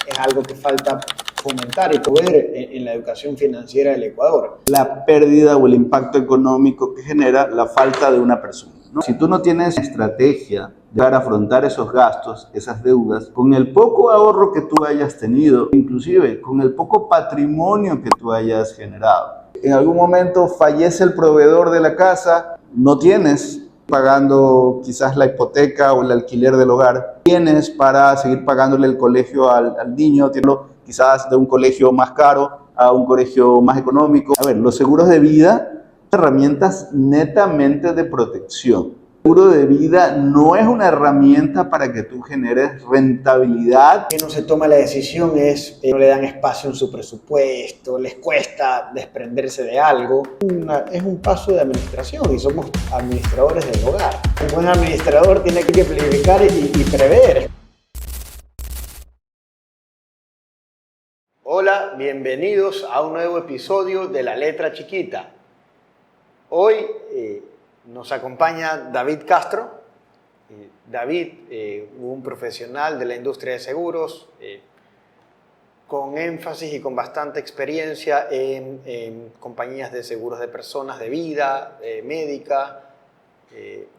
es algo que falta fomentar y proveer en la educación financiera del Ecuador. La pérdida o el impacto económico que genera la falta de una persona, ¿no? Si tú no tienes estrategia para afrontar esos gastos, esas deudas, con el poco ahorro que tú hayas tenido, inclusive con el poco patrimonio que tú hayas generado, en algún momento fallece el proveedor de la casa, no tienes pagando quizás la hipoteca o el alquiler del hogar, tienes para seguir pagándole el colegio al niño, quizás de un colegio más caro a un colegio más económico. A ver, los seguros de vida son herramientas netamente de protección. El seguro de vida no es una herramienta para que tú generes rentabilidad. Que no se toma la decisión es, no le dan espacio en su presupuesto, les cuesta desprenderse de algo. Es un paso de administración y somos administradores del hogar. Un buen administrador tiene que planificar y prever. Hola, bienvenidos a un nuevo episodio de La Letra Chiquita. Hoy nos acompaña David Castro. David, un profesional de la industria de seguros, con énfasis y con bastante experiencia en compañías de seguros de personas, de vida, médica.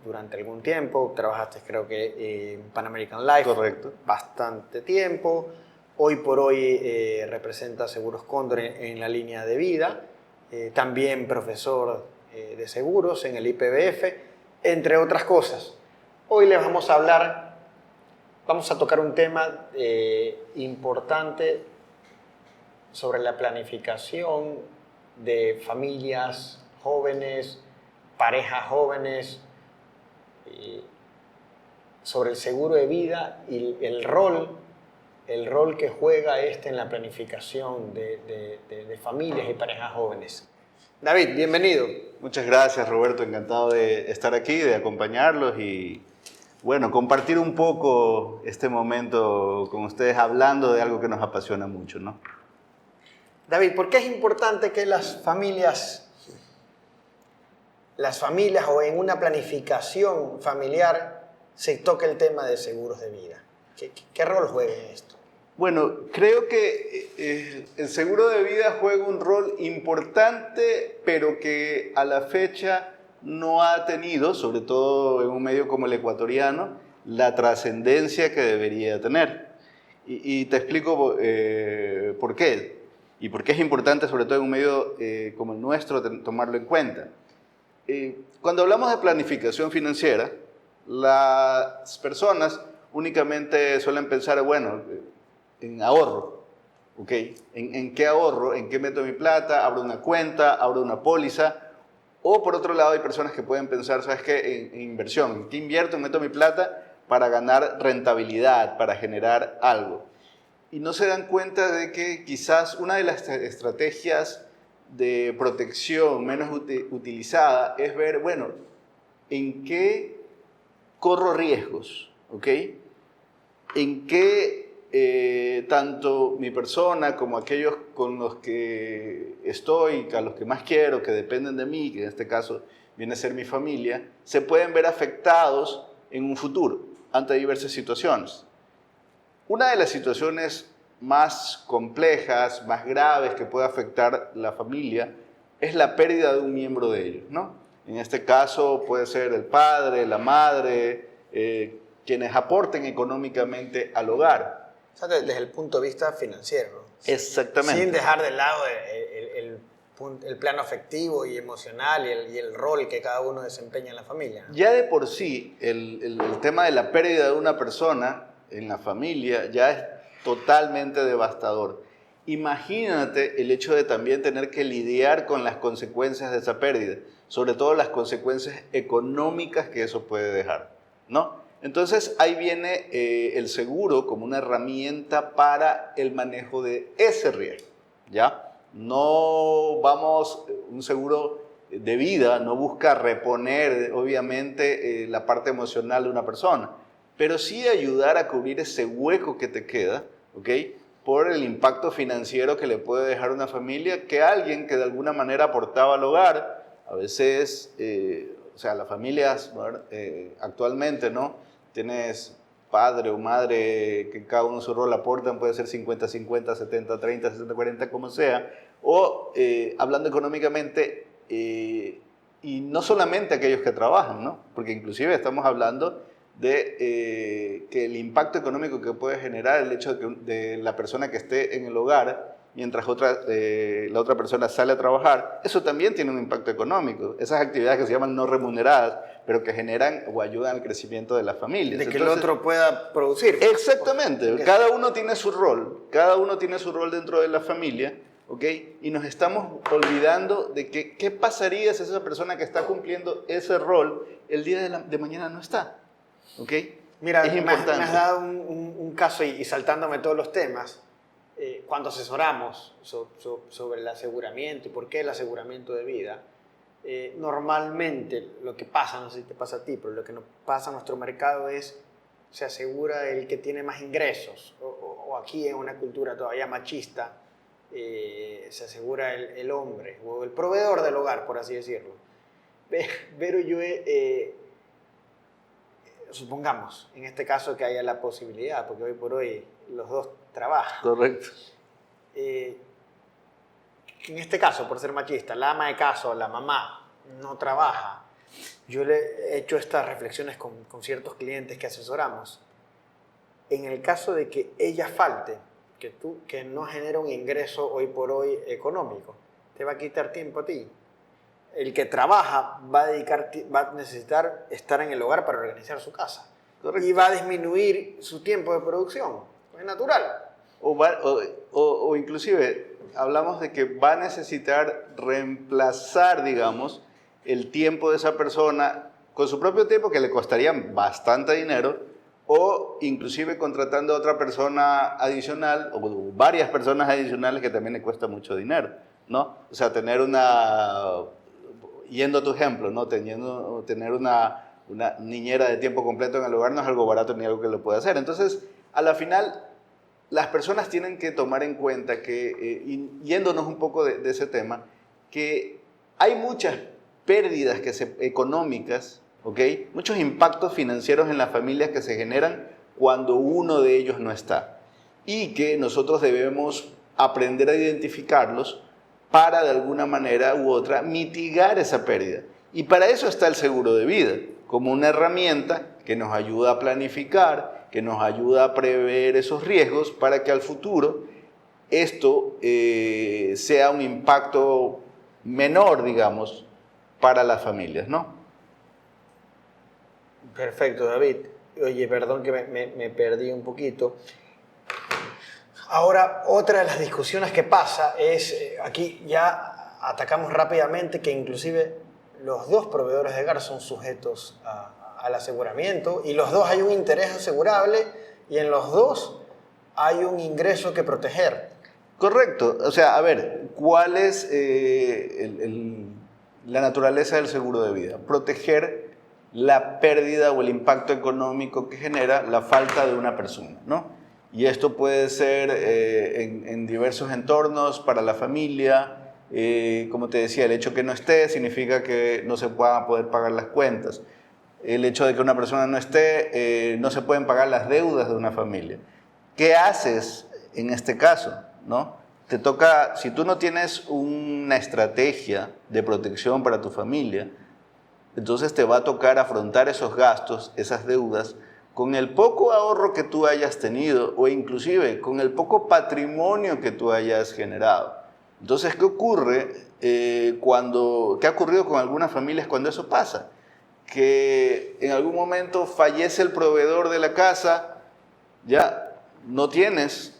Durante algún tiempo, trabajaste creo que en Pan American Life. Correcto. Bastante tiempo. Hoy por hoy representa Seguros Cóndor en la línea de vida. También profesor de seguros en el IPBF, entre otras cosas. Hoy les vamos a tocar un tema importante sobre la planificación de familias jóvenes, parejas jóvenes, sobre el seguro de vida y el rol que juega en la planificación de familias y parejas jóvenes. David, bienvenido. Muchas gracias, Roberto. Encantado de estar aquí, de acompañarlos y, bueno, compartir un poco este momento con ustedes hablando de algo que nos apasiona mucho, ¿no? David, ¿por qué es importante que las familias o en una planificación familiar se toque el tema de seguros de vida? ¿Qué rol juega en esto? Bueno, creo que el seguro de vida juega un rol importante, pero que a la fecha no ha tenido, sobre todo en un medio como el ecuatoriano, la trascendencia que debería tener. Y te explico por qué. Y por qué es importante, sobre todo en un medio como el nuestro, tomarlo en cuenta. Cuando hablamos de planificación financiera, las personas únicamente suelen pensar, bueno, en ahorro, ¿ok? ¿En qué ahorro? ¿En qué meto mi plata? ¿Abro una cuenta? ¿Abro una póliza? O por otro lado hay personas que pueden pensar, ¿sabes qué? En inversión. ¿En qué invierto? ¿Meto mi plata para ganar rentabilidad, para generar algo? Y no se dan cuenta de que quizás una de las estrategias de protección menos utilizada es ver, bueno, ¿en qué corro riesgos? ¿Ok? ¿En qué tanto mi persona como aquellos con los que estoy, a los que más quiero, que dependen de mí, que en este caso viene a ser mi familia, se pueden ver afectados en un futuro ante diversas situaciones? Una de las situaciones más complejas, más graves que puede afectar la familia es la pérdida de un miembro de ellos, ¿no? En este caso puede ser el padre, la madre, quienes aporten económicamente al hogar. O sea, desde el punto de vista financiero, ¿no? Exactamente. Sin dejar de lado el plano afectivo y emocional y el rol que cada uno desempeña en la familia, ¿no? Ya de por sí, el tema de la pérdida de una persona en la familia ya es totalmente devastador. Imagínate el hecho de también tener que lidiar con las consecuencias de esa pérdida, sobre todo las consecuencias económicas que eso puede dejar, ¿no? Entonces ahí viene el seguro como una herramienta para el manejo de ese riesgo, ¿ya? No vamos, un seguro de vida no busca reponer, obviamente, la parte emocional de una persona, pero sí ayudar a cubrir ese hueco que te queda, ¿ok? Por el impacto financiero que le puede dejar una familia que alguien que de alguna manera aportaba al hogar, a veces, o sea, las familias actualmente, ¿no? Tienes padre o madre, que cada uno su rol aportan, puede ser 50-50, 70-30, 60-40, como sea, o hablando económicamente, y no solamente aquellos que trabajan, ¿no? Porque inclusive estamos hablando de que el impacto económico que puede generar el hecho de la persona que esté en el hogar, mientras la otra persona sale a trabajar, eso también tiene un impacto económico. Esas actividades que se llaman no remuneradas, pero que generan o ayudan al crecimiento de las familias. De que el otro pueda producir. Exactamente. Cada uno tiene su rol. Cada uno tiene su rol dentro de la familia, ¿ok? Y nos estamos olvidando de que qué pasaría si esa persona que está cumpliendo ese rol el día de mañana no está, ¿ok? Mira, es importante. Me has dado un caso y saltándome todos los temas. Cuando asesoramos sobre el aseguramiento y por qué el aseguramiento de vida, normalmente lo que pasa, no sé si te pasa a ti, pero lo que nos pasa a nuestro mercado es se asegura el que tiene más ingresos, o aquí en una cultura todavía machista, se asegura el hombre o el proveedor del hogar, por así decirlo. Pero yo supongamos, en este caso, que haya la posibilidad, porque hoy por hoy los dos trabajan. Correcto. En este caso, por ser machista, la ama de casa o la mamá no trabaja. Yo le he hecho estas reflexiones con ciertos clientes que asesoramos. En el caso de que ella falte, que no genera un ingreso hoy por hoy económico, te va a quitar tiempo a ti. El que trabaja va a necesitar estar en el hogar para organizar su casa. Correcto. Y va a disminuir su tiempo de producción. Es natural. O inclusive hablamos de que va a necesitar reemplazar, digamos, el tiempo de esa persona con su propio tiempo, que le costaría bastante dinero, o inclusive contratando a otra persona adicional o varias personas adicionales que también le cuesta mucho dinero, ¿no? O sea, tener yendo a tu ejemplo, ¿no? Tener una niñera de tiempo completo en el hogar no es algo barato ni algo que lo pueda hacer. Entonces, a la final, las personas tienen que tomar en cuenta que, yéndonos un poco de ese tema, que hay muchas pérdidas económicas, ¿ok? Muchos impactos financieros en las familias que se generan cuando uno de ellos no está. Y que nosotros debemos aprender a identificarlos para de alguna manera u otra mitigar esa pérdida. Y para eso está el seguro de vida, como una herramienta que nos ayuda a planificar, que nos ayuda a prever esos riesgos para que al futuro esto sea un impacto menor, digamos, para las familias, ¿no? Perfecto, David. Oye, perdón que me perdí un poquito. Ahora, otra de las discusiones que pasa es, aquí ya atacamos rápidamente que inclusive los dos proveedores de hogar son sujetos al aseguramiento y los dos hay un interés asegurable y en los dos hay un ingreso que proteger. Correcto. O sea, a ver, ¿cuál es la naturaleza del seguro de vida? Proteger la pérdida o el impacto económico que genera la falta de una persona, ¿no? Y esto puede ser en diversos entornos para la familia. Como te decía, el hecho que no esté significa que no se puedan poder pagar las cuentas. El hecho de que una persona no esté, no se pueden pagar las deudas de una familia. ¿Qué haces en este caso, no? Te toca, si tú no tienes una estrategia de protección para tu familia, entonces te va a tocar afrontar esos gastos, esas deudas, con el poco ahorro que tú hayas tenido o inclusive con el poco patrimonio que tú hayas generado. Entonces, ¿qué ocurre qué ha ocurrido con algunas familias cuando eso pasa? Que en algún momento fallece el proveedor de la casa, ya no tienes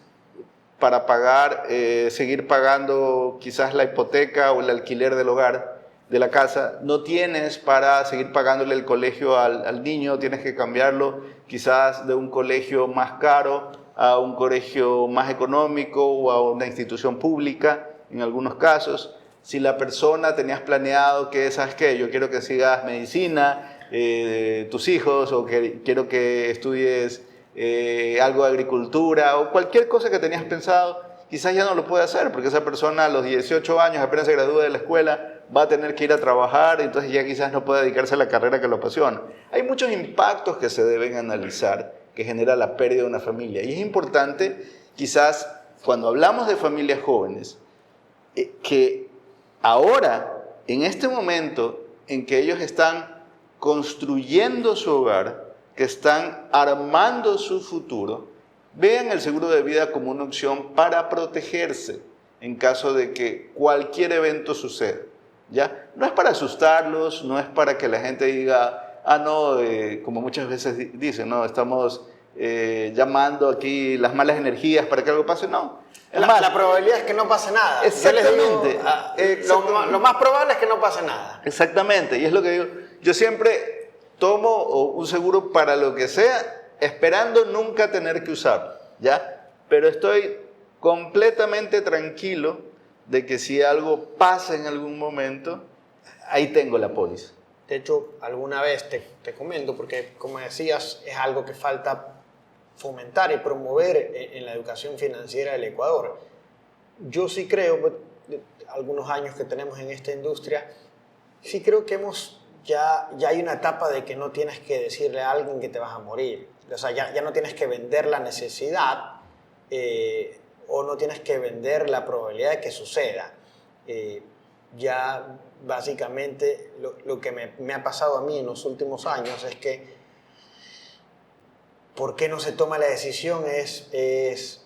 para pagar, seguir pagando quizás la hipoteca o el alquiler del hogar, de la casa, no tienes para seguir pagándole el colegio al niño, tienes que cambiarlo quizás de un colegio más caro a un colegio más económico o a una institución pública en algunos casos. Si la persona tenías planeado que, ¿sabes qué? Yo quiero que sigas medicina, tus hijos, o que quiero que estudies algo de agricultura o cualquier cosa que tenías pensado, quizás ya no lo puede hacer porque esa persona a los 18 años apenas se gradúa de la escuela, va a tener que ir a trabajar, entonces ya quizás no puede dedicarse a la carrera que lo apasiona. Hay muchos impactos que se deben analizar que genera la pérdida de una familia. Y es importante, quizás, cuando hablamos de familias jóvenes, que ahora, en este momento en que ellos están construyendo su hogar, que están armando su futuro, vean el seguro de vida como una opción para protegerse en caso de que cualquier evento suceda, ¿ya? No es para asustarlos, no es para que la gente diga, ah, no, como muchas veces dicen, no, estamos llamando aquí las malas energías para que algo pase, no. La probabilidad es que no pase nada. Exactamente. Lo más probable es que no pase nada. Exactamente, y es lo que digo. Yo siempre tomo un seguro para lo que sea, esperando nunca tener que usarlo, ¿ya? Pero estoy completamente tranquilo de que si algo pasa en algún momento, ahí tengo la póliza. De hecho, alguna vez te comento, porque como decías, es algo que falta fomentar y promover en la educación financiera del Ecuador. Yo sí creo, algunos años que tenemos en esta industria, sí creo que ya hay una etapa de que no tienes que decirle a alguien que te vas a morir. O sea, ya no tienes que vender la necesidad o no tienes que vender la probabilidad de que suceda. Ya básicamente lo que me ha pasado a mí en los últimos años es que ¿por qué no se toma la decisión? Es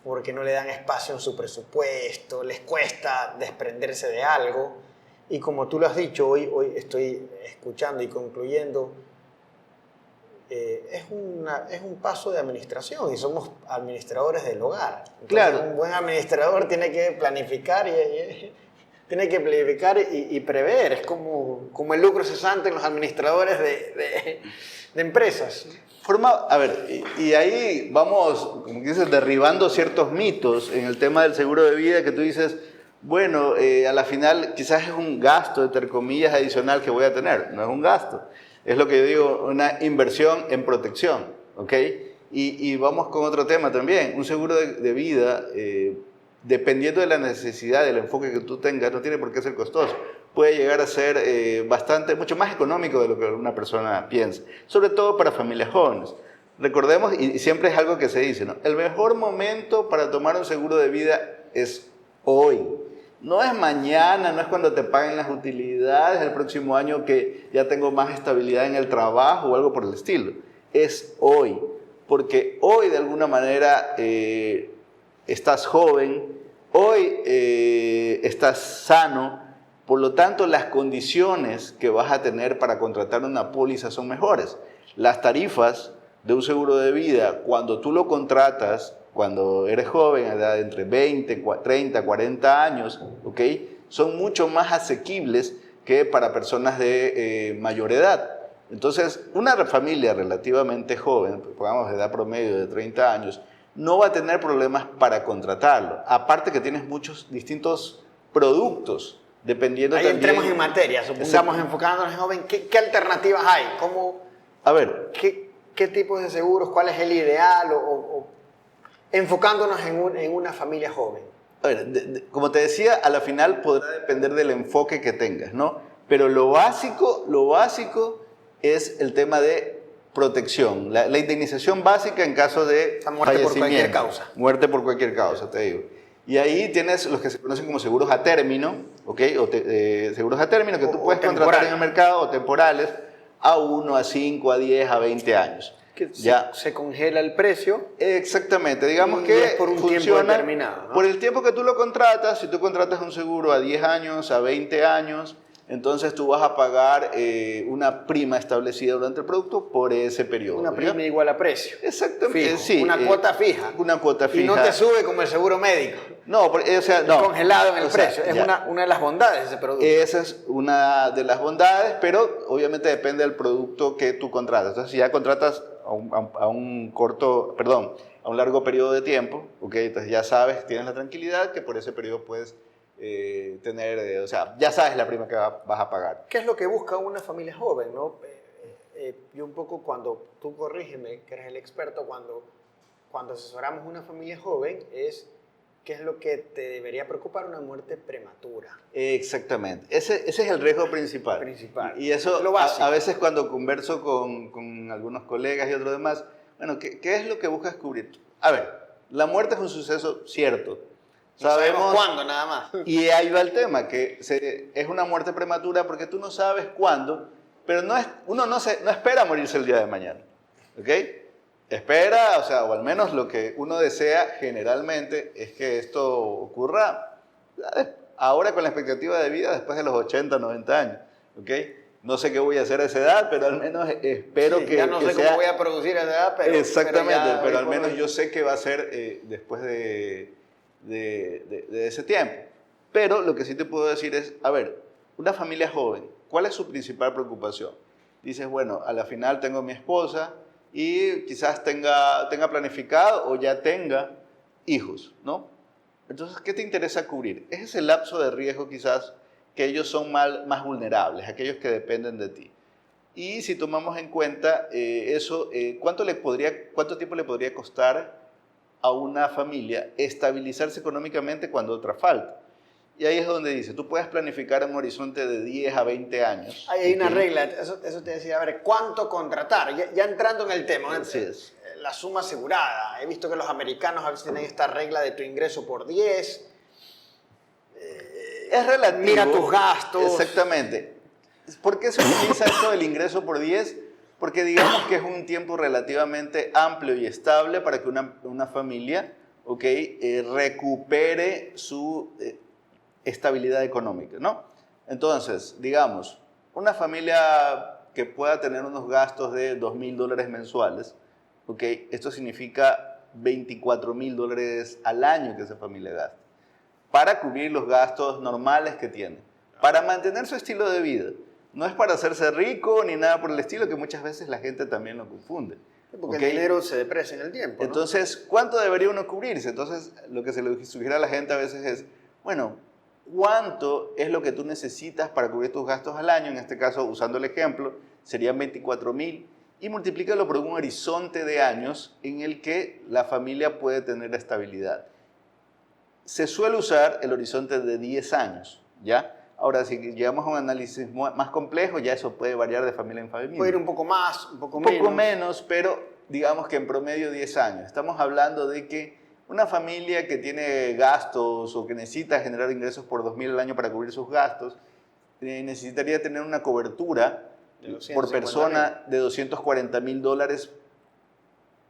porque no le dan espacio en su presupuesto, les cuesta desprenderse de algo. Y como tú lo has dicho, hoy estoy escuchando y concluyendo, es un paso de administración y somos administradores del hogar. Entonces, claro. Un buen administrador tiene que planificar y prever. Es como el lucro cesante en los administradores de empresas. A ver, y ahí vamos, como dices, derribando ciertos mitos en el tema del seguro de vida que tú dices, bueno, a la final quizás es un gasto, entre comillas, adicional que voy a tener. No es un gasto, es lo que yo digo, una inversión en protección, ¿ok? Y vamos con otro tema también, un seguro de vida, dependiendo de la necesidad, del enfoque que tú tengas, no tiene por qué ser costoso. Puede llegar a ser mucho más económico de lo que una persona piensa, sobre todo para familias jóvenes. Recordemos, y siempre es algo que se dice, ¿no? El mejor momento para tomar un seguro de vida es hoy. No es mañana, no es cuando te paguen las utilidades, el próximo año que ya tengo más estabilidad en el trabajo o algo por el estilo. Es hoy, porque hoy de alguna manera estás joven, hoy estás sano. Por lo tanto, las condiciones que vas a tener para contratar una póliza son mejores. Las tarifas de un seguro de vida, cuando tú lo contratas, cuando eres joven, a edad de entre 20, 30, 40 años, ¿ok? Son mucho más asequibles que para personas de mayor edad. Entonces, una familia relativamente joven, pongamos de edad promedio de 30 años, no va a tener problemas para contratarlo. Aparte que tienes muchos distintos productos. Dependiendo ahí también, entremos en materia, supongamos enfocándonos en joven, ¿qué alternativas hay? A ver, ¿qué tipos de seguros? ¿Cuál es el ideal? O enfocándonos en una familia joven. A ver, como te decía, a la final podrá depender del enfoque que tengas, ¿no? Pero lo básico es el tema de protección, la indemnización básica en caso de muerte por cualquier causa. Muerte por cualquier causa, te digo. Y ahí tienes los que se conocen como seguros a término, ¿ok? Seguros a término que tú puedes contratar en el mercado, o temporales, a 1, a 5, a 10, a 20 años. Que ya se congela el precio. Exactamente, digamos que es por un tiempo determinado, ¿no? Por el tiempo que tú lo contratas. Si tú contratas un seguro a 10 años, a 20 años, entonces tú vas a pagar una prima establecida durante el producto por ese periodo. Una prima igual a precio. Exactamente, fijo, sí. Una cuota fija. Una cuota fija. Y no te sube como el seguro médico. No, o sea, no. Congelado en el precio. Es una de las bondades de ese producto. Esa es una de las bondades, pero obviamente depende del producto que tú contratas. Entonces, si ya contratas a un largo periodo de tiempo, ¿okay? Entonces ya sabes, tienes la tranquilidad que por ese periodo puedes tener, o sea, ya sabes la prima que vas a pagar. ¿Qué es lo que busca una familia joven, no? Y un poco cuando, tú corrígeme, que eres el experto, cuando asesoramos una familia joven, ¿qué es lo que te debería preocupar? Una muerte prematura. Exactamente. Ese es el riesgo principal. Principal. Y eso, lo básico. a veces cuando converso con algunos colegas y otros demás, Bueno, ¿qué es lo que buscas cubrir? A ver, la muerte es un suceso cierto. No sabemos cuándo, nada más. Y ahí va el tema, que es una muerte prematura porque tú no sabes cuándo, pero uno no espera morirse el día de mañana, ¿ok? Espera, o al menos lo que uno desea generalmente es que esto ocurra ahora con la expectativa de vida después de los 80, 90 años, ¿ok? No sé qué voy a hacer a esa edad, pero al menos espero que ya no sé cómo voy a producir a esa edad, pero... Exactamente, pero al menos yo sé que va a ser después de ese tiempo. Pero lo que sí te puedo decir es, a ver, una familia joven, ¿cuál es su principal preocupación? Dices, bueno, a la final tengo a mi esposa y quizás tenga planificado o ya tenga hijos, ¿no? Entonces, ¿qué te interesa cubrir? Es ese lapso de riesgo quizás que ellos son más vulnerables, aquellos que dependen de ti. Y si tomamos en cuenta eso, ¿cuánto tiempo le podría costar a una familia estabilizarse económicamente cuando otra falta? Y ahí es donde dice, tú puedes planificar en un horizonte de 10 a 20 años. Hay una regla, eso te decía, a ver, ¿cuánto contratar? Ya entrando en el tema, Así es. La suma asegurada. He visto que los americanos a veces tienen esta regla de tu ingreso por 10. Es relativo. Mira tus gastos. Exactamente. ¿Por qué se utiliza esto del ingreso por 10? Porque digamos que es un tiempo relativamente amplio y estable para que una familia recupere su estabilidad económica, ¿no? Entonces, digamos, una familia que pueda tener unos gastos de $2,000 mensuales, esto significa $24,000 al año que esa familia gasta, para cubrir los gastos normales que tiene, para mantener su estilo de vida. No es para hacerse rico ni nada por el estilo, que muchas veces la gente también lo confunde. Porque el dinero se deprecia en el tiempo, ¿no? Entonces, ¿cuánto debería uno cubrirse? Entonces, lo que se le sugiere a la gente a veces es, bueno, ¿cuánto es lo que tú necesitas para cubrir tus gastos al año? En este caso, usando el ejemplo, serían 24,000 y multiplícalo por un horizonte de años en el que la familia puede tener estabilidad. Se suele usar el horizonte de 10 años, ¿ya? Ahora, si llegamos a un análisis más complejo, ya eso puede variar de familia en familia. Puede ir un poco más, un poco menos. Un poco menos, pero digamos que en promedio 10 años. Estamos hablando de que una familia que tiene gastos o que necesita generar ingresos por 2,000 al año para cubrir sus gastos, necesitaría tener una cobertura por persona de $240,000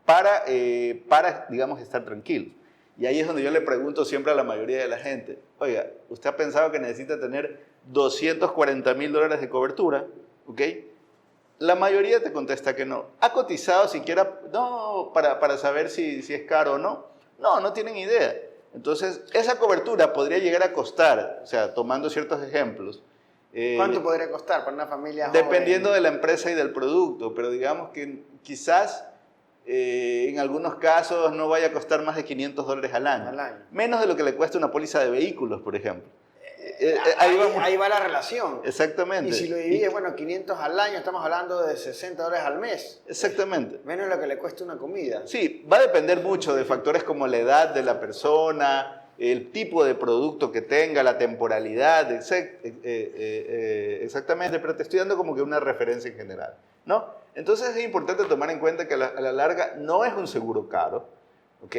para, digamos, estar tranquilo. Y ahí es donde yo le pregunto siempre a la mayoría de la gente, oiga, ¿usted ha pensado que necesita tener $240,000 de cobertura? ¿Ok? La mayoría te contesta que no. ¿Ha cotizado siquiera para saber si es caro o no? No tienen idea. Entonces, esa cobertura podría llegar a costar, o sea, tomando ciertos ejemplos. ¿Cuánto podría costar para una familia joven? Dependiendo de la empresa y del producto, pero digamos que quizás en algunos casos no vaya a costar más de $500 al año. Menos de lo que le cuesta una póliza de vehículos, por ejemplo. Ahí va la relación. Exactamente. Y si lo divides, 500 al año, estamos hablando de $60 al mes. Exactamente. Menos de lo que le cuesta una comida. Sí, va a depender mucho de factores como la edad de la persona, el tipo de producto que tenga, la temporalidad, exactamente, pero te estoy dando como que una referencia en general, ¿no? Entonces es importante tomar en cuenta que a la larga no es un seguro caro, ¿ok?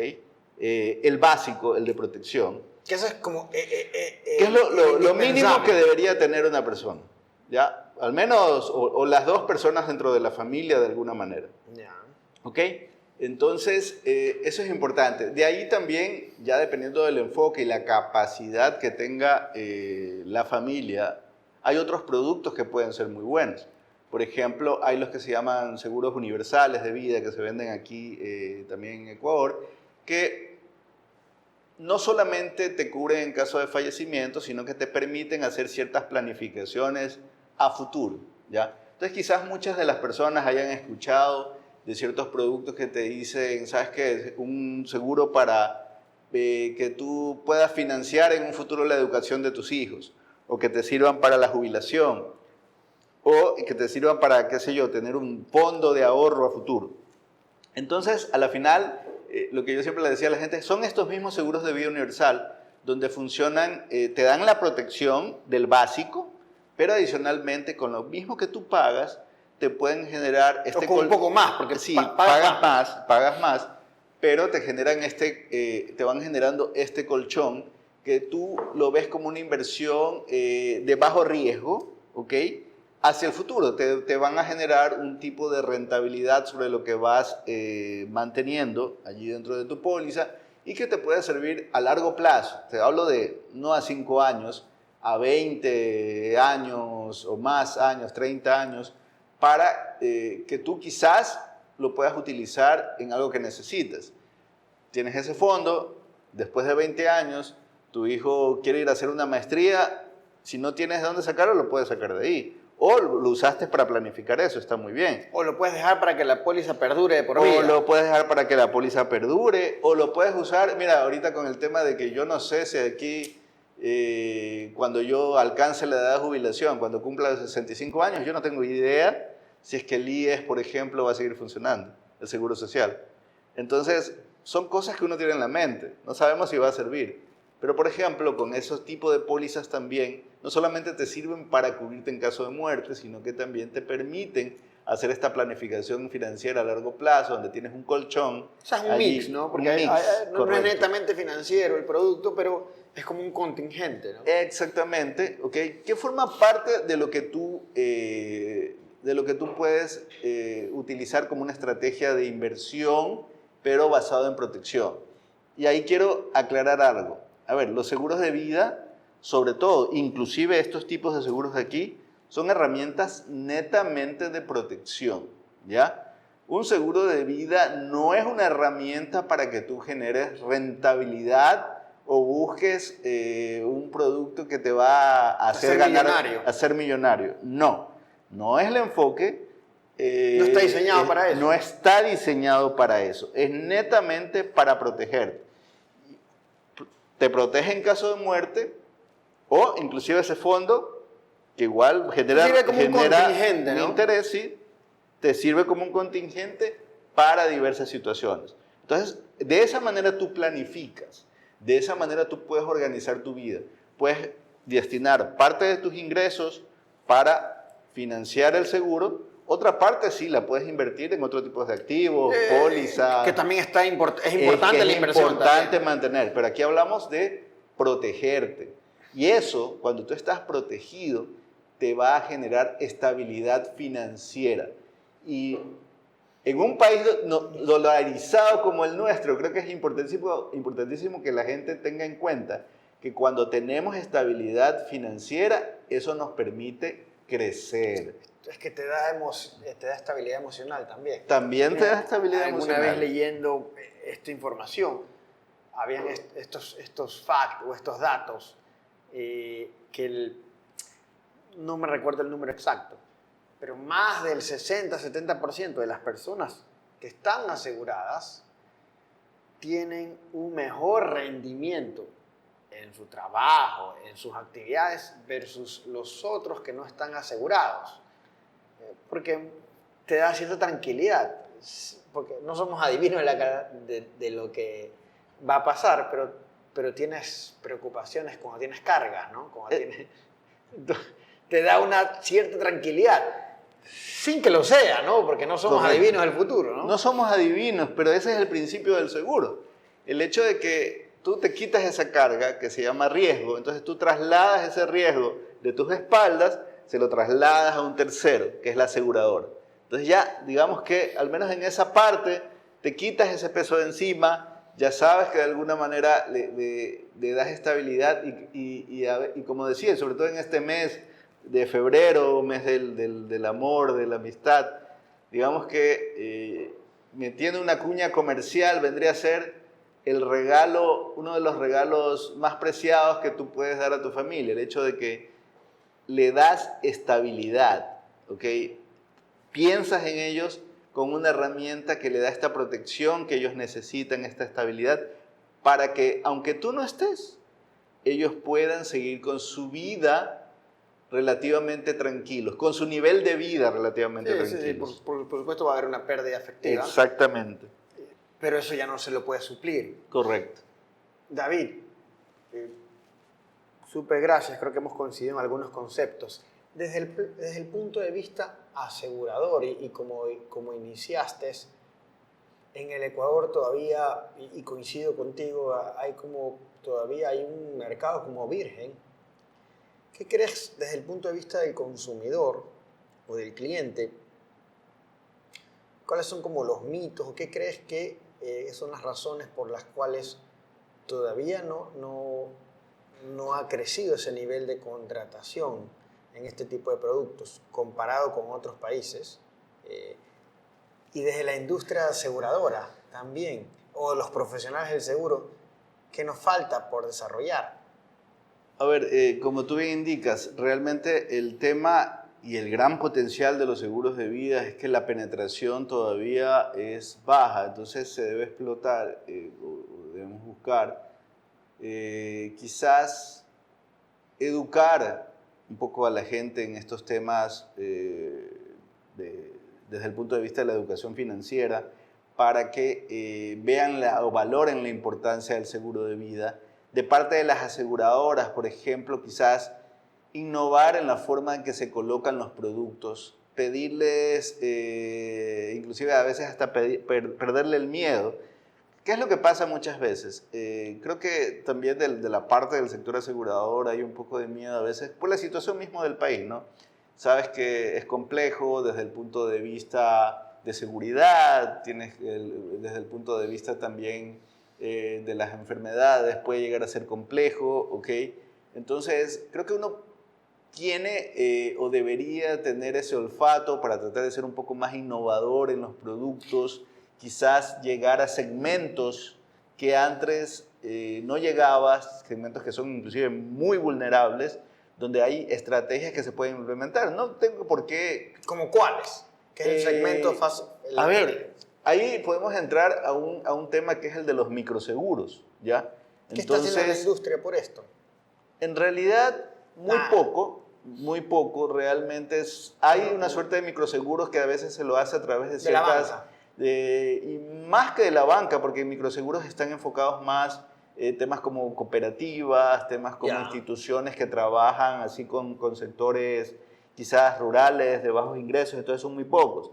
El básico, el de protección, que eso es como... que es lo mínimo que debería tener una persona, ¿ya? Al menos, o las dos personas dentro de la familia de alguna manera. Ya. ¿Ok? Entonces, eso es importante. De ahí también, ya dependiendo del enfoque y la capacidad que tenga la familia, hay otros productos que pueden ser muy buenos. Por ejemplo, hay los que se llaman seguros universales de vida que se venden aquí también en Ecuador, que no solamente te cubren en caso de fallecimiento, sino que te permiten hacer ciertas planificaciones a futuro, ¿ya? Entonces, quizás muchas de las personas hayan escuchado de ciertos productos que te dicen, ¿sabes qué? Un seguro para que tú puedas financiar en un futuro la educación de tus hijos, o que te sirvan para la jubilación, o que te sirvan para, qué sé yo, tener un fondo de ahorro a futuro. Entonces, a la final, lo que yo siempre le decía a la gente, son estos mismos seguros de vida universal, donde funcionan, te dan la protección del básico, pero adicionalmente, con lo mismo que tú pagas, te pueden generar O con un poco más, porque sí, pagas más, pero te van generando este colchón que tú lo ves como una inversión de bajo riesgo, ¿ok? Hacia el futuro. Te van a generar un tipo de rentabilidad sobre lo que vas manteniendo allí dentro de tu póliza y que te puede servir a largo plazo. Te hablo de no a 5 años, a 20 años o más años, 30 años, para que tú quizás lo puedas utilizar en algo que necesites. Tienes ese fondo, después de 20 años, tu hijo quiere ir a hacer una maestría, si no tienes de dónde sacarlo, lo puedes sacar de ahí. O lo usaste para planificar eso, está muy bien. O lo puedes dejar para que la póliza perdure de por vida. vida. O lo puedes dejar para que la póliza perdure, o lo puedes usar, mira, ahorita con el tema de que yo no sé si aquí, cuando yo alcance la edad de jubilación, cuando cumpla los 65 años, yo no tengo idea si es que el IES, por ejemplo, va a seguir funcionando, el Seguro Social. Entonces, son cosas que uno tiene en la mente, no sabemos si va a servir. Pero, por ejemplo, con esos tipos de pólizas también, no solamente te sirven para cubrirte en caso de muerte, sino que también te permiten hacer esta planificación financiera a largo plazo, donde tienes un colchón. O sea, es un allí, mix, ¿no? Porque no es netamente financiero el producto, pero es como un contingente, ¿no? Exactamente, ¿ok? Que forma parte de lo que tú puedes utilizar como una estrategia de inversión, pero basado en protección. Y ahí quiero aclarar algo. A ver, los seguros de vida, sobre todo, inclusive estos tipos de seguros de aquí, son herramientas netamente de protección, ¿ya? Un seguro de vida no es una herramienta para que tú generes rentabilidad o busques un producto que te va a hacer millonario. No, no es el enfoque. No está diseñado para eso. No está diseñado para eso. Es netamente para protegerte. Te protege en caso de muerte o inclusive ese fondo que igual genera un interés, ¿sí? Te sirve como un contingente para diversas situaciones. Entonces, de esa manera tú planificas, de esa manera tú puedes organizar tu vida. Puedes destinar parte de tus ingresos para financiar el seguro, otra parte sí la puedes invertir en otro tipo de activos, pólizas. Que también es importante la inversión. Es importante mantener, pero aquí hablamos de protegerte. Y eso, cuando tú estás protegido, te va a generar estabilidad financiera. Y en un país dolarizado como el nuestro, creo que es importantísimo que la gente tenga en cuenta que cuando tenemos estabilidad financiera, eso nos permite crecer. Es que te da estabilidad emocional también. También te da estabilidad emocional. Alguna vez leyendo esta información, habían estos facts o estos datos no me recuerdo el número exacto, pero más del 60-70% de las personas que están aseguradas tienen un mejor rendimiento en su trabajo, en sus actividades, versus los otros que no están asegurados. Porque te da cierta tranquilidad, porque no somos adivinos de lo que va a pasar, pero tienes preocupaciones cuando tienes cargas, ¿no? Te da una cierta tranquilidad, sin que lo sea, ¿no? Porque no somos adivinos del futuro, ¿no? No somos adivinos, pero ese es el principio del seguro. El hecho de que tú te quitas esa carga que se llama riesgo, entonces tú trasladas ese riesgo de tus espaldas, se lo trasladas a un tercero, que es la aseguradora. Entonces ya, digamos que al menos en esa parte, te quitas ese peso de encima, ya sabes que de alguna manera le das estabilidad y como decía, sobre todo en este mes de febrero, mes del amor, de la amistad, digamos que metiendo una cuña comercial vendría a ser el regalo, uno de los regalos más preciados que tú puedes dar a tu familia, el hecho de que le das estabilidad, ¿ok? Piensas en ellos con una herramienta que le da esta protección que ellos necesitan, esta estabilidad, para que, aunque tú no estés, ellos puedan seguir con su vida relativamente tranquilos, con su nivel de vida relativamente tranquilos. Sí, por supuesto va a haber una pérdida afectiva. Exactamente. Pero eso ya no se lo puede suplir. Correcto. David, súper gracias, creo que hemos coincidido en algunos conceptos. desde el punto de vista asegurador y como iniciaste, en el Ecuador todavía, y coincido contigo, todavía hay un mercado como virgen. ¿Qué crees desde el punto de vista del consumidor o del cliente? ¿Cuáles son como los mitos o qué crees que son las razones por las cuales todavía no ha crecido ese nivel de contratación en este tipo de productos comparado con otros países? Y desde la industria aseguradora también, o los profesionales del seguro, ¿qué nos falta por desarrollar? A ver, como tú bien indicas, realmente el tema y el gran potencial de los seguros de vida es que la penetración todavía es baja, entonces se debe explotar, o debemos buscar, quizás educar un poco a la gente en estos temas desde el punto de vista de la educación financiera para que vean o valoren la importancia del seguro de vida. De parte de las aseguradoras, por ejemplo, quizás innovar en la forma en que se colocan los productos, pedirles, inclusive a veces hasta perderle el miedo. ¿Qué es lo que pasa muchas veces? Creo que también de la parte del sector asegurador hay un poco de miedo a veces por la situación mismo del país, ¿no? Sabes que es complejo desde el punto de vista de seguridad, desde el punto de vista también de las enfermedades, puede llegar a ser complejo, ¿ok? Entonces, creo que uno tiene o debería tener ese olfato para tratar de ser un poco más innovador en los productos, quizás llegar a segmentos que antes no llegabas, segmentos que son inclusive muy vulnerables, donde hay estrategias que se pueden implementar. No tengo por qué... ¿Cómo cuáles? ¿Qué es el segmento fácil? A ver, ahí podemos entrar a un tema que es el de los microseguros, ¿ya? ¿Qué está haciendo la industria por esto? En realidad, muy poco, realmente hay una suerte de microseguros que a veces se lo hace a través de ciertas... De la banca. Y más que de la banca, porque microseguros están enfocados más temas como cooperativas, temas como instituciones que trabajan así con sectores quizás rurales, de bajos ingresos, entonces son muy pocos.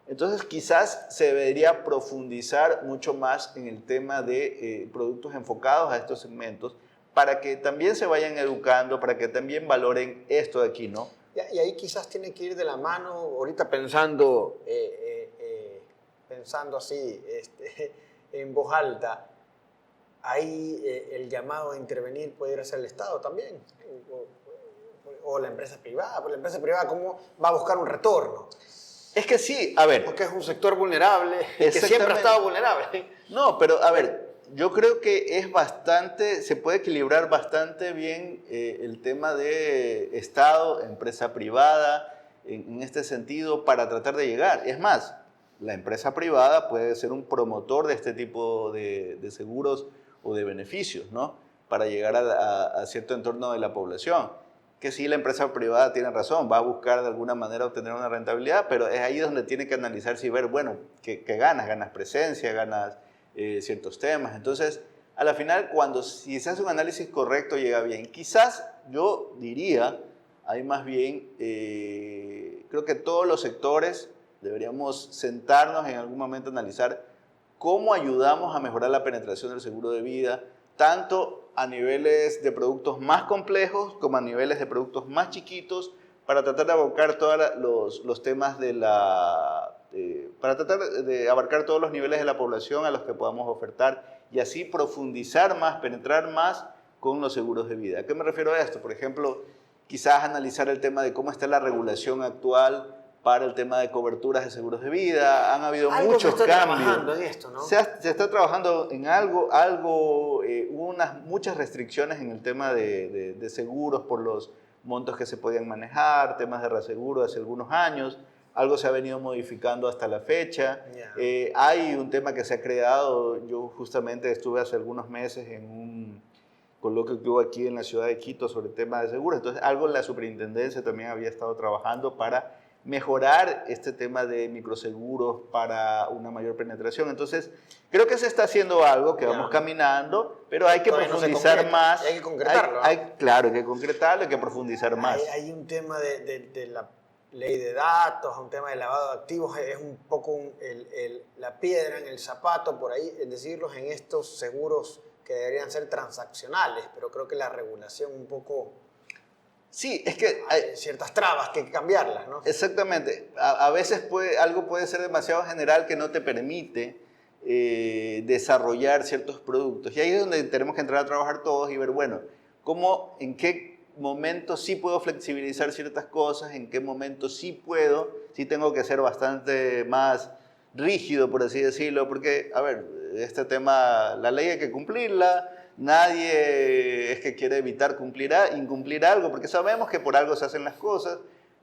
Entonces quizás se debería profundizar mucho más en el tema de productos enfocados a estos segmentos para que también se vayan educando, para que también valoren esto de aquí, ¿no? Y ahí quizás tiene que ir de la mano, ahorita pensando así en voz alta, ahí el llamado a intervenir puede ir hacia el Estado también, o la empresa privada. Porque la empresa privada, ¿cómo va a buscar un retorno? Es que sí, a ver. Porque es un sector vulnerable, que siempre ha estado vulnerable. No, pero a ver, yo creo que se puede equilibrar bastante bien el tema de Estado, empresa privada, en este sentido, para tratar de llegar. Es más, la empresa privada puede ser un promotor de este tipo de seguros o de beneficios, ¿no? Para llegar a cierto entorno de la población. Que sí, la empresa privada tiene razón, va a buscar de alguna manera obtener una rentabilidad, pero es ahí donde tiene que analizar si ver, bueno, ¿qué ganas? Ganas presencia, ganas ciertos temas. Entonces, a la final, si se hace un análisis correcto, llega bien. Quizás yo diría, hay más bien, creo que todos los sectores deberíamos sentarnos en algún momento a analizar cómo ayudamos a mejorar la penetración del seguro de vida, tanto a niveles de productos más complejos como a niveles de productos más chiquitos, para tratar de abarcar todos los temas para tratar de abarcar todos los niveles de la población a los que podamos ofertar y así profundizar más, penetrar más con los seguros de vida. ¿A qué me refiero a esto? Por ejemplo, quizás analizar el tema de cómo está la regulación actual para el tema de coberturas de seguros de vida. Han habido muchos cambios. Trabajando en esto, ¿no? Se está trabajando en hubo muchas restricciones en el tema de seguros por los montos que se podían manejar, temas de reaseguro hace algunos años. Algo se ha venido modificando hasta la fecha. Hay un tema que se ha creado. Yo justamente estuve hace algunos meses en un coloquio que hubo aquí en la ciudad de Quito sobre el tema de seguros. Entonces, algo la superintendencia también había estado trabajando para mejorar este tema de microseguros para una mayor penetración. Entonces, creo que se está haciendo algo, que vamos caminando, pero hay que profundizar más. Hay que concretarlo. Claro, hay que concretarlo, hay que profundizar más. Hay un tema de la ley de datos, un tema de lavado de activos, es un poco la piedra en el zapato, por ahí, es decirlos, en estos seguros que deberían ser transaccionales, pero creo que la regulación un poco... Sí, es que hay ciertas trabas que hay que cambiarlas, ¿no? Exactamente. A veces algo puede ser demasiado general que no te permite desarrollar ciertos productos. Y ahí es donde tenemos que entrar a trabajar todos y ver, bueno, en qué momento sí puedo flexibilizar ciertas cosas, en qué momento sí tengo que ser bastante más rígido, por así decirlo, porque, a ver, este tema, la ley hay que cumplirla. Nadie es que quiere evitar incumplir algo, porque sabemos que por algo se hacen las cosas,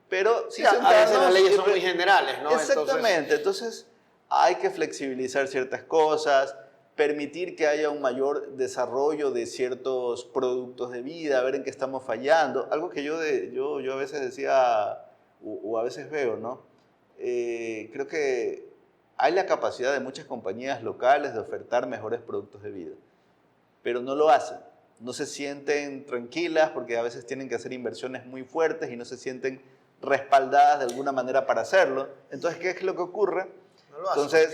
pero sí, a veces las leyes son muy generales, ¿no? Exactamente, entonces hay que flexibilizar ciertas cosas, permitir que haya un mayor desarrollo de ciertos productos de vida, ver en qué estamos fallando. Algo que yo a veces decía, o a veces veo, ¿no? Creo que hay la capacidad de muchas compañías locales de ofertar mejores productos de vida, pero no lo hacen. No se sienten tranquilas porque a veces tienen que hacer inversiones muy fuertes y no se sienten respaldadas de alguna manera para hacerlo. Entonces, ¿qué es lo que ocurre?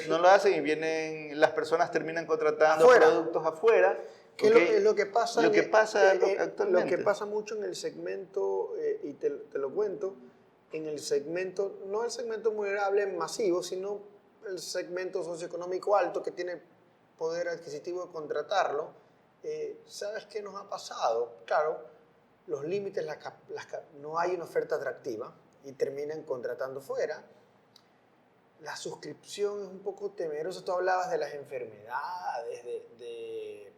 No lo hacen y las personas terminan contratando productos afuera. ¿Qué es lo que pasa? Actualmente. Lo que pasa mucho en el segmento, y te lo cuento, en el segmento, no el segmento vulnerable masivo, sino el segmento socioeconómico alto que tiene poder adquisitivo de contratarlo. ¿Sabes qué nos ha pasado? Claro, los límites, no hay una oferta atractiva y terminan contratando fuera. La suscripción es un poco temerosa. Tú hablabas de las enfermedades, de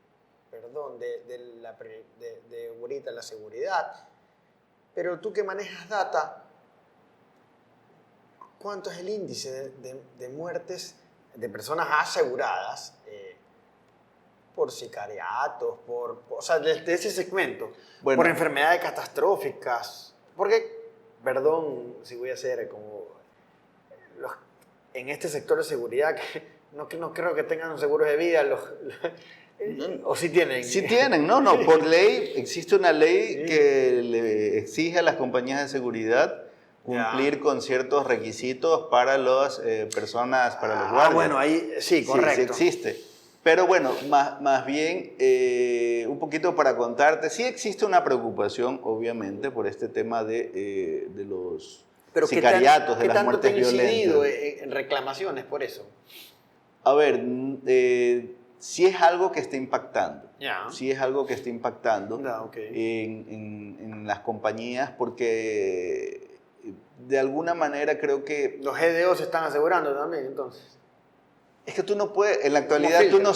ahorita la seguridad. Pero tú que manejas data, ¿cuánto es el índice de muertes de personas aseguradas por sicariatos, o sea, de ese segmento, por enfermedades catastróficas? Porque, perdón si voy a ser como en este sector de seguridad, que no creo que tengan seguros de vida, o sí tienen. Sí tienen, no, por ley, existe una ley que le exige a las compañías de seguridad cumplir con ciertos requisitos para las personas, para los guardias. Bueno, ahí sí, correcto. Sí existe. Pero bueno, más bien, un poquito para contarte, sí existe una preocupación, obviamente, por este tema de los sicariatos, de las muertes violentas. ¿Qué tanto te han incidido en reclamaciones por eso? A ver, sí es algo que está impactando. Sí es algo que está impactando en las compañías, porque de alguna manera creo que... Los GDO se están asegurando también, entonces. Es que tú no puedes, en la actualidad tú no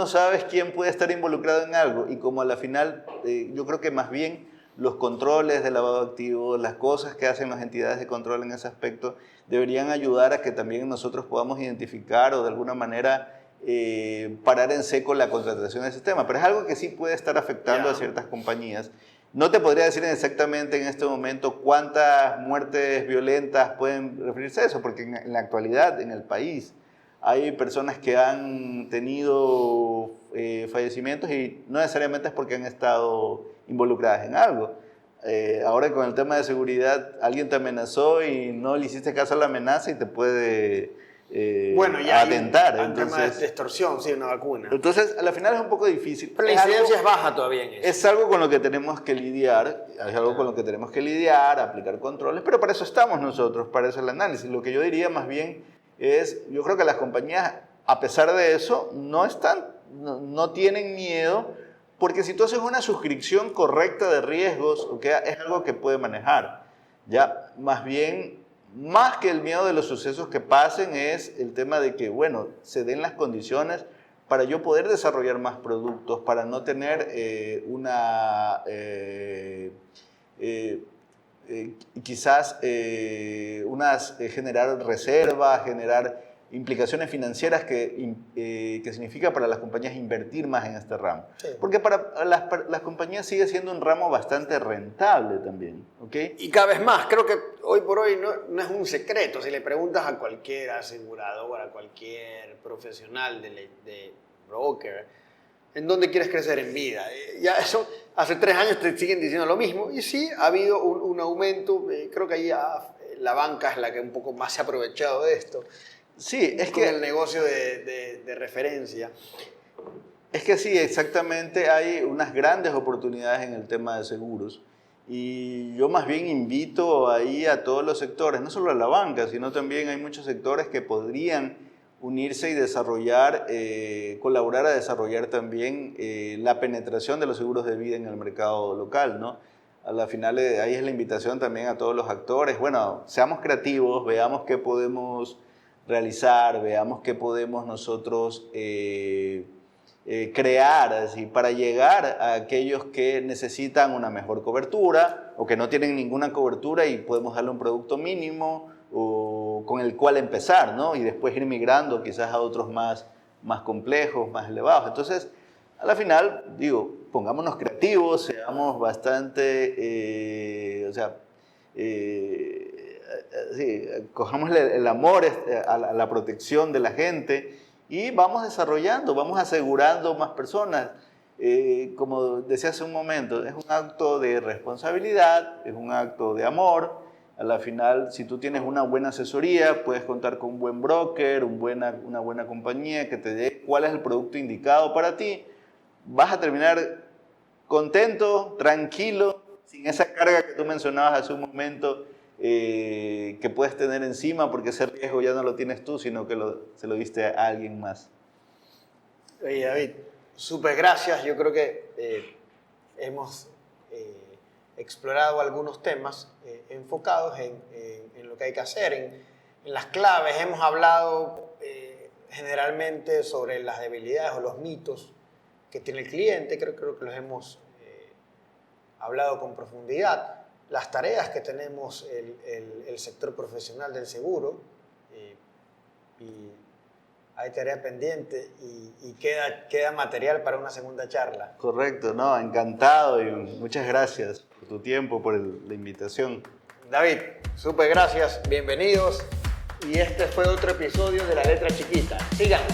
sabes quién puede estar involucrado en algo, y como a la final yo creo que más bien los controles de lavado de activos, las cosas que hacen las entidades de control en ese aspecto deberían ayudar a que también nosotros podamos identificar o de alguna manera parar en seco la contratación del sistema, pero es algo que sí puede estar afectando a ciertas compañías. No te podría decir exactamente en este momento cuántas muertes violentas pueden referirse a eso, porque en la actualidad en el país hay personas que han tenido fallecimientos y no necesariamente es porque han estado involucradas en algo. Ahora con el tema de seguridad, alguien te amenazó y no le hiciste caso a la amenaza y te puede atentar. Hay un tema de extorsión, sí, una vacuna. Entonces, a la final es un poco difícil. Pero la incidencia es baja todavía en eso. Es algo con lo que tenemos que lidiar, aplicar controles, pero para eso estamos nosotros, para eso el análisis. Lo que yo diría más bien yo creo que las compañías, a pesar de eso, no tienen miedo, porque si tú haces una suscripción correcta de riesgos, es algo que puede manejar. Ya, más bien, más que el miedo de los sucesos que pasen, es el tema de que, bueno, se den las condiciones para yo poder desarrollar más productos, para no tener quizás generar reservas, generar implicaciones financieras que significa para las compañías invertir más en este ramo. Sí. Porque para las compañías sigue siendo un ramo bastante rentable también, ¿ok? Y cada vez más, creo que hoy por hoy no es un secreto. Si le preguntas a cualquier asegurador, a cualquier profesional de broker, ¿en dónde quieres crecer en vida? Ya eso, hace 3 años te siguen diciendo lo mismo. Y sí, ha habido un aumento. Creo que ahí la banca es la que un poco más se ha aprovechado de esto. Sí, es con que el negocio de referencia. Es que sí, exactamente, hay unas grandes oportunidades en el tema de seguros y yo más bien invito ahí a todos los sectores, no solo a la banca, sino también hay muchos sectores que podrían unirse y desarrollar, colaborar a desarrollar también la penetración de los seguros de vida en el mercado local, ¿no? A la final ahí es la invitación también a todos los actores, bueno, seamos creativos, veamos qué podemos realizar, veamos qué podemos nosotros crear así, para llegar a aquellos que necesitan una mejor cobertura o que no tienen ninguna cobertura y podemos darle un producto mínimo o con el cual empezar, ¿no? Y después ir migrando quizás a otros más complejos, más elevados. Entonces, a la final, digo, pongámonos creativos, seamos bastante, sí, cojamos el amor a la protección de la gente y vamos desarrollando, vamos asegurando más personas. Como decía hace un momento, es un acto de responsabilidad, es un acto de amor. A la final, si tú tienes una buena asesoría, puedes contar con un buen broker, una buena compañía que te dé cuál es el producto indicado para ti. Vas a terminar contento, tranquilo, sin esa carga que tú mencionabas hace un momento, que puedes tener encima porque ese riesgo ya no lo tienes tú, sino que se lo diste a alguien más. Oye, David, súper gracias. Yo creo que hemos explorado algunos temas enfocados en lo que hay que hacer, en las claves. Hemos hablado generalmente sobre las debilidades o los mitos que tiene el cliente. Creo que los hemos hablado con profundidad. Las tareas que tenemos el sector profesional del seguro, y hay tarea pendiente y queda material para una segunda charla. Correcto, no, encantado y muchas gracias por tu tiempo, por la invitación. David, súper gracias, bienvenidos. Y este fue otro episodio de La Letra Chiquita. Síganos.